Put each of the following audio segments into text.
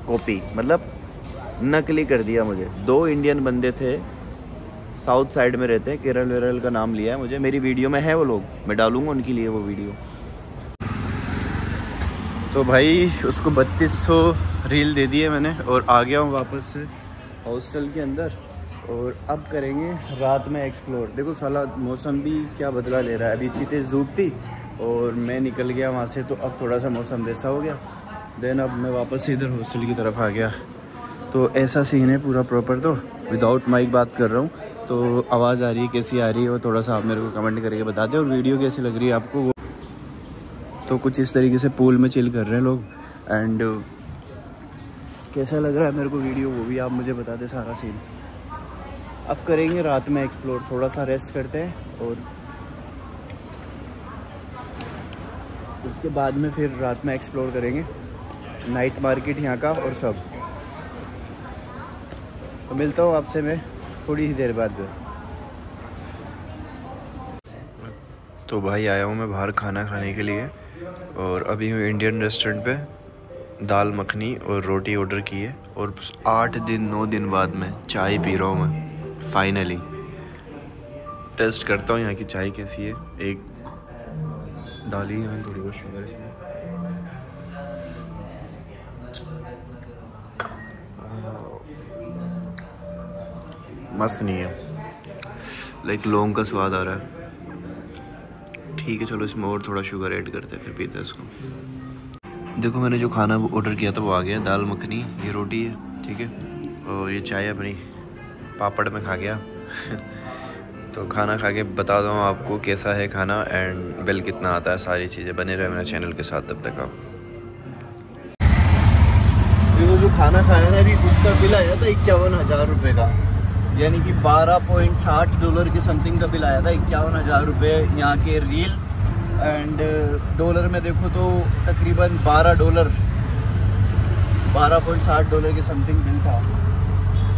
Copy, मतलब नकली कर दिया मुझे। 2 इंडियन बंदे थे, साउथ साइड में रहते हैं, केरल वेरल का नाम लिया है मुझे। मेरी वीडियो में है वो लोग, मैं डालूंगा उनके लिए वो वीडियो। तो भाई उसको 3200 रील दे दिए मैंने और आ गया हूँ वापस से हॉस्टल के अंदर। और अब करेंगे रात में एक्सप्लोर। देखो साला मौसम भी क्या बदला ले रहा है। अभी इतनी तेज़ धूप थी और मैं निकल गया वहाँ से, तो अब थोड़ा सा मौसम वैसा हो गया। देन अब मैं वापस से इधर हॉस्टल की तरफ आ गया। तो ऐसा सीन है पूरा प्रॉपर। तो विदाउट माइक बात कर रहा हूँ, तो आवाज़ आ रही है कैसी आ रही है वो थोड़ा सा आप मेरे को कमेंट करके बता दें। और वीडियो कैसी लग रही है आपको वो। तो कुछ इस तरीके से पूल में चिल कर रहे हैं लोग। एंड कैसा लग रहा है मेरे को वीडियो वो भी आप मुझे बता दें सारा सीन। अब करेंगे रात में एक्सप्लोर, थोड़ा सा रेस्ट करते हैं और उसके बाद में फिर रात में एक्सप्लोर करेंगे नाइट मार्केट यहाँ का और सब। तो मिलता हूँ आपसे मैं थोड़ी ही देर बाद। तो भाई आया हूँ मैं बाहर खाना खाने के लिए और अभी हूँ इंडियन रेस्टोरेंट पे। दाल मखनी और रोटी ऑर्डर की है और 8 दिन 9 दिन बाद में चाय पी रहा हूँ मैं। फाइनली टेस्ट करता हूँ यहाँ की चाय कैसी है। एक डाली है थोड़ी बहुत शुगर इसमें। मस्त नहीं है, लाइक लौंग का स्वाद आ रहा है। ठीक है चलो इसमें और थोड़ा शुगर ऐड करते हैं फिर पीते हैं इसको। देखो मैंने जो खाना ऑर्डर किया था वो आ गया। दाल मखनी, ये रोटी है, ठीक है, और ये चाय अपनी पापड़ में खा गया। तो खाना खा के बता दूँ आपको कैसा है खाना एंड बिल कितना आता है, सारी चीज़ें। बने रहे मेरे चैनल के साथ तब तक आप। वो जो खाना खाया ना अभी उसका बिल आया था 51,000 रुपये का, यानी कि $12.60 के समथिंग का बिल आया था। 51,000 रुपये यहाँ के रील। एंड डॉलर में देखो तो तकरीबन $12.60 के समथिंग बिल था।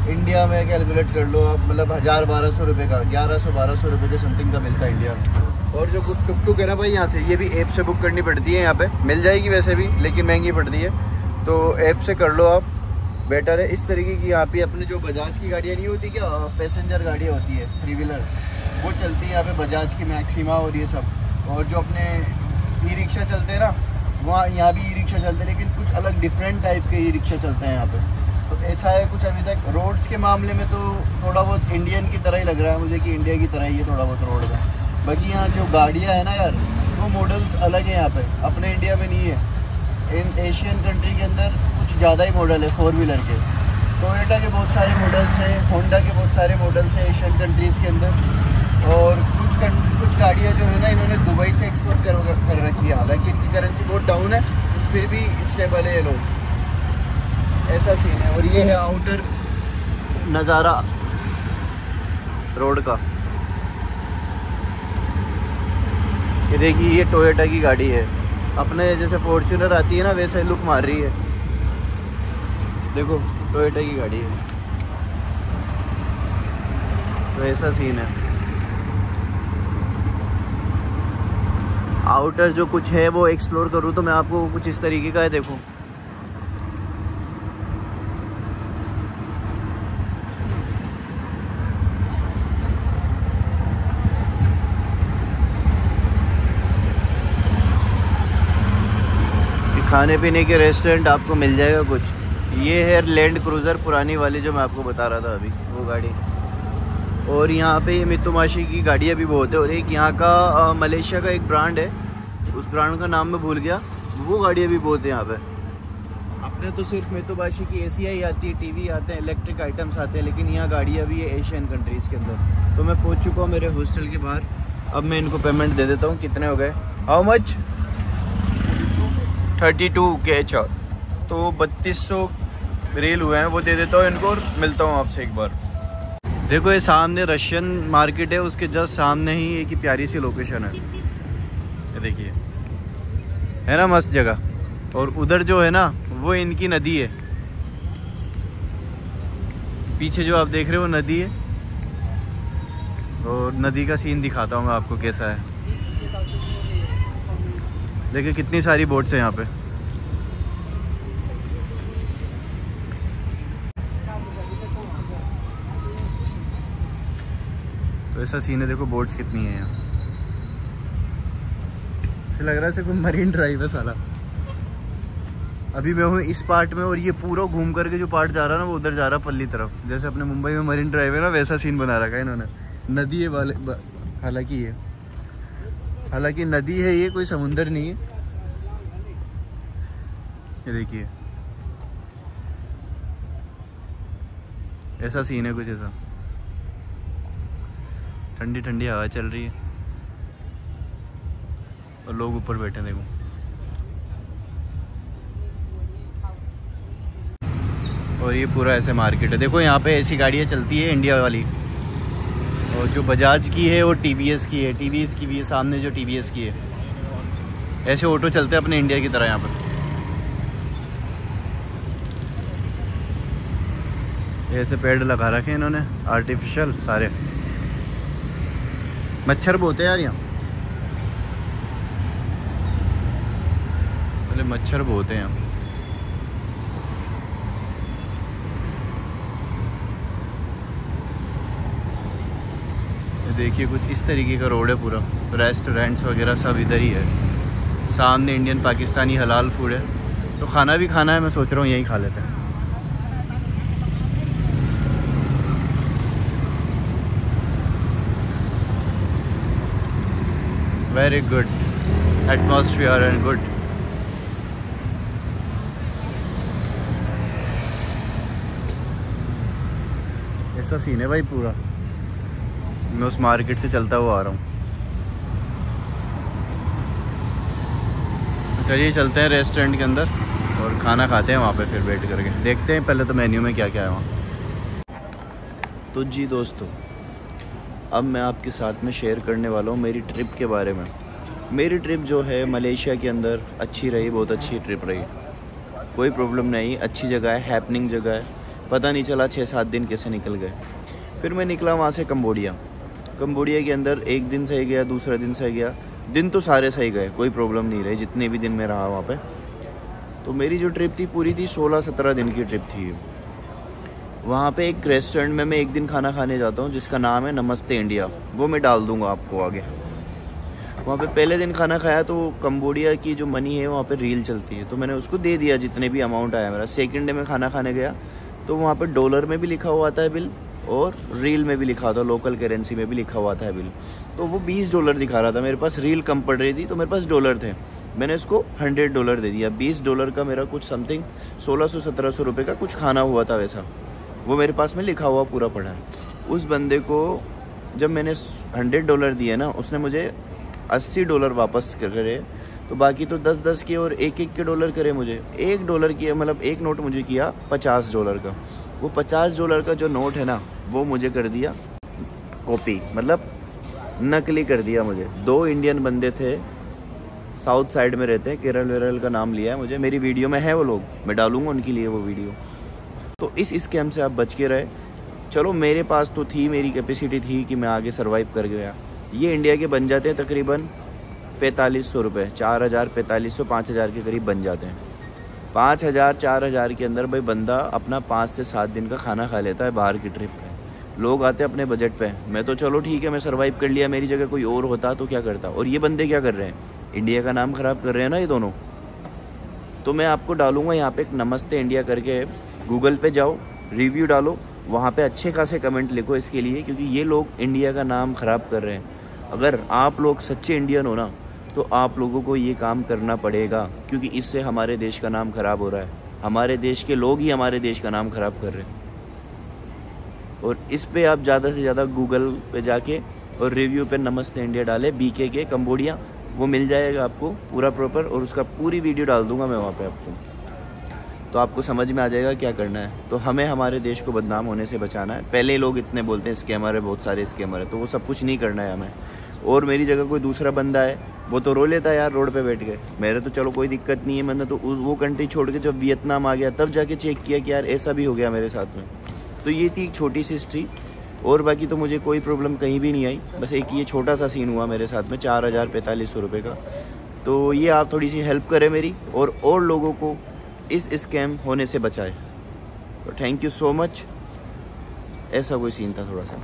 इंडिया में कैलकुलेट कर लो आप, मतलब 1,000-1,200 रुपये का, 1100-1,200 रुपये के समथिंग का मिलता है इंडिया में। और जो टुक टुक है ना भाई यहाँ से, ये भी ऐप से बुक करनी पड़ती है। यहाँ पे मिल जाएगी वैसे भी, लेकिन महंगी पड़ती है, तो ऐप से कर लो आप, बेटर है। इस तरीके की यहाँ पे अपने जो बजाज की गाड़ियाँ नहीं होती क्या, पैसेंजर गाड़ियाँ होती है 3 व्हीलर, वो चलती है यहाँ पे, बजाज की मैक्सिमा और ये सब। और जो अपने ई रिक्शा चलते हैं ना, वहाँ यहाँ भी ई रिक्शा चलते हैं, लेकिन कुछ अलग डिफरेंट टाइप के ई रिक्शा चलते हैं यहाँ पे। तो ऐसा है कुछ अभी तक। रोड्स के मामले में तो थोड़ा बहुत इंडियन की तरह ही लग रहा है मुझे, कि इंडिया की तरह ही है थोड़ा बहुत रोड का। बाकी यहाँ जो गाड़ियाँ है ना यार, वो मॉडल्स अलग हैं यहाँ पे, अपने इंडिया में नहीं है। इन एशियन कंट्री के अंदर कुछ ज़्यादा ही मॉडल है 4 व्हीलर के। टोयोटा के बहुत सारे मॉडल्स हैं, होंडा के बहुत सारे मॉडल्स हैं एशियन कंट्रीज़ के अंदर। और कुछ गाड़ियाँ जो है ना, इन्होंने दुबई से एक्सपोर्ट कर रखी है। हालांकि इनकी करेंसी बहुत डाउन है, फिर भी स्टेबल है ये लोग। ऐसा सीन है। और ये है आउटर नज़ारा रोड का। ये देखिए, ये टोयोटा की गाड़ी है, अपने जैसे फॉर्च्यूनर आती है ना वैसे लुक मार रही है। देखो टोयोटा की गाड़ी है, तो ऐसा सीन है। आउटर जो कुछ है वो एक्सप्लोर करूँ तो मैं आपको कुछ इस तरीके का है। देखो खाने पीने के रेस्टोरेंट आपको मिल जाएगा कुछ। ये है लैंड क्रूज़र पुरानी वाली जो मैं आपको बता रहा था अभी, वो गाड़ी। और यहाँ पे ये मित्सुबिशी की गाड़ियाँ भी बहुत है। और एक यहाँ का मलेशिया का एक ब्रांड है, उस ब्रांड का नाम मैं भूल गया, वो गाड़ियाँ भी बहुत है यहाँ पे। अपने तो सिर्फ मित्सुबिशी की एसीआई आती है, टीवी आते हैं, इलेक्ट्रिक आइटम्स आते हैं, लेकिन यहाँ गाड़ियाँ भी है एशियन कंट्रीज़ के अंदर। तो मैं पहुँच चुका हूँ मेरे हॉस्टल के बाहर। अब मैं इनको पेमेंट दे देता हूँ। कितने हो गए, हाउ मच? 32 कैच। तो 3200 रील हुए हैं, वो दे देता हूँ इनको और मिलता हूँ आपसे एक बार। देखो ये सामने रशियन मार्केट है, उसके जस्ट सामने ही एक प्यारी सी लोकेशन है, ये देखिए, है ना मस्त जगह। और उधर जो है ना वो इनकी नदी है, पीछे जो आप देख रहे हो वो नदी है। और नदी का सीन दिखाता हूँ मैं आपको कैसा है। देखिए कितनी सारी बोट्स हैं यहाँ पे। तो ऐसा सीन है, देखो बोट्स कितनी है यहाँ। ऐसे लग रहा है जैसे कोई मरीन ड्राइव है साला। अभी मैं हूँ इस पार्ट में और ये पूरा घूम करके जो पार्ट जा रहा है ना वो उधर जा रहा है पल्ली तरफ। जैसे अपने मुंबई में मरीन ड्राइव है ना, वैसा सीन बना रखा है इन्होंने। नदी है वाले, हालांकि नदी है ये, कोई समुंदर नहीं है। ये देखिए ऐसा सीन है कुछ ऐसा। ठंडी ठंडी हवा चल रही है और लोग ऊपर बैठे हैं, देखो। और ये पूरा ऐसे मार्केट है। देखो यहाँ पे ऐसी गाड़ियाँ चलती है इंडिया वाली, और जो बजाज की है और TVS की है। TVS की भी है सामने, जो TVS की है। ऐसे ऑटो चलते हैं अपने इंडिया की तरह यहाँ पर। ऐसे पेड़ लगा रखे हैं इन्होंने आर्टिफिशियल सारे। मच्छर बहुत है यार यहाँ, पहले मच्छर बहुत है यहाँ। देखिए कुछ इस तरीके का रोड है पूरा। रेस्टोरेंट्स वगैरह सब इधर ही है। सामने इंडियन पाकिस्तानी हलाल फूड है, तो खाना भी खाना है। मैं सोच रहा हूँ यहीं खा लेते हैं। Very good atmosphere and good. ऐसा सीन है भाई पूरा। मैं उस मार्केट से चलता हुआ आ रहा हूँ। चलिए चलते हैं रेस्टोरेंट के अंदर और खाना खाते हैं वहाँ पे, फिर वेट करके देखते हैं पहले तो मेन्यू में क्या क्या है वहाँ। तो जी दोस्तों, अब मैं आपके साथ में शेयर करने वाला हूँ मेरी ट्रिप के बारे में। मेरी ट्रिप जो है मलेशिया के अंदर अच्छी रही, बहुत अच्छी ट्रिप रही। कोई प्रॉब्लम नहीं, अच्छी जगह है, हैपनिंग जगह है। पता नहीं चला 6-7 दिन कैसे निकल गए। फिर मैं निकला वहाँ से कंबोडिया के अंदर। एक दिन सही गया, दूसरा दिन सही गया, दिन तो सारे सही गए, कोई प्रॉब्लम नहीं रही जितने भी दिन मैं रहा वहाँ पे। तो मेरी जो ट्रिप थी पूरी थी 16-17 दिन की ट्रिप थी। वहाँ पे एक रेस्टोरेंट में मैं एक दिन खाना खाने जाता हूँ जिसका नाम है नमस्ते इंडिया। वो मैं डाल दूँगा आपको आगे। वहाँ पे पहले दिन खाना खाया तो कंबोडिया की जो मनी है वहाँ पे रील चलती है, तो मैंने उसको दे दिया जितने भी अमाउंट आया मेरा। सेकंड डे में खाना खाने गया तो वहाँ पे डॉलर में भी लिखा हुआ आता है बिल और रील में भी लिखा हुआ था, लोकल करेंसी में भी लिखा हुआ था बिल। तो वो $20 दिखा रहा था। मेरे पास रील कम पड़ रही थी तो मेरे पास डॉलर थे। मैंने उसको $100 दे दिया। $20 का मेरा कुछ समथिंग 1600-1700 रुपये का कुछ खाना हुआ था वैसा। वो मेरे पास में लिखा हुआ पूरा पड़ा है। उस बंदे को जब मैंने $100 दिए ना, उसने मुझे $80 वापस करे। तो बाकी तो 10-10 के और 1-1 के डॉलर करे मुझे। $1 की मतलब एक नोट मुझे किया $50 का। वो $50 का जो नोट है ना, वो मुझे कर दिया कॉपी, मतलब नकली कर दिया मुझे। 2 इंडियन बंदे थे, साउथ साइड में रहते हैं, केरल वेरल का नाम लिया है मुझे। मेरी वीडियो में है वो लोग, मैं डालूंगा उनके लिए वो वीडियो। तो इस स्कैम से आप बच के रहे। चलो मेरे पास तो थी, मेरी कैपेसिटी थी कि मैं आगे सर्वाइव कर गया। ये इंडिया के बन जाते हैं तकरीबन 4500 रुपये, 4000, 4500, 5000 के करीब बन जाते हैं। 5000, 4000 के अंदर भाई बंदा अपना 5 से 7 दिन का खाना खा लेता है बाहर की ट्रिप पे। लोग आते हैं अपने बजट पे। मैं तो चलो ठीक है, मैं सर्वाइव कर लिया, मेरी जगह कोई और होता तो क्या करता। और ये बंदे क्या कर रहे हैं, इंडिया का नाम ख़राब कर रहे हैं ना ये दोनों। तो मैं आपको डालूँगा यहाँ पर एक नमस्ते इंडिया करके, गूगल पे जाओ, रिव्यू डालो, वहाँ पे अच्छे खासे कमेंट लिखो इसके लिए, क्योंकि ये लोग इंडिया का नाम ख़राब कर रहे हैं। अगर आप लोग सच्चे इंडियन हो ना, तो आप लोगों को ये काम करना पड़ेगा, क्योंकि इससे हमारे देश का नाम ख़राब हो रहा है। हमारे देश के लोग ही हमारे देश का नाम ख़राब कर रहे हैं। और इस पे आप ज़्यादा से ज़्यादा गूगल पे जाके और रिव्यू पे नमस्ते इंडिया डाले, BK के कंबोडिया, वो मिल जाएगा आपको पूरा प्रॉपर। और उसका पूरी वीडियो डाल दूँगा मैं वहाँ पर आपको, तो आपको समझ में आ जाएगा क्या करना है। तो हमें हमारे देश को बदनाम होने से बचाना है। पहले लोग इतने बोलते हैं स्कैमर है, बहुत सारे स्कैमर है, तो वो सब कुछ नहीं करना है हमें। और मेरी जगह कोई दूसरा बंदा है, वो तो रो लेता है यार रोड पे बैठ के। मेरे तो चलो कोई दिक्कत नहीं है, मैंने तो वो कंट्री छोड़ के जब वियतनाम आ गया तब जाके चेक किया कि यार ऐसा भी हो गया मेरे साथ में। तो ये थी एक छोटी सी हिस्ट्री, और बाकी तो मुझे कोई प्रॉब्लम कहीं भी नहीं आई। बस एक ये छोटा सा सीन हुआ मेरे साथ में 4000-4500 रुपये का। तो ये आप थोड़ी सी हेल्प करें मेरी, और लोगों को इस स्कैम होने से बचाए। तो थैंक यू सो मच। ऐसा कोई सीन था थोड़ा सा।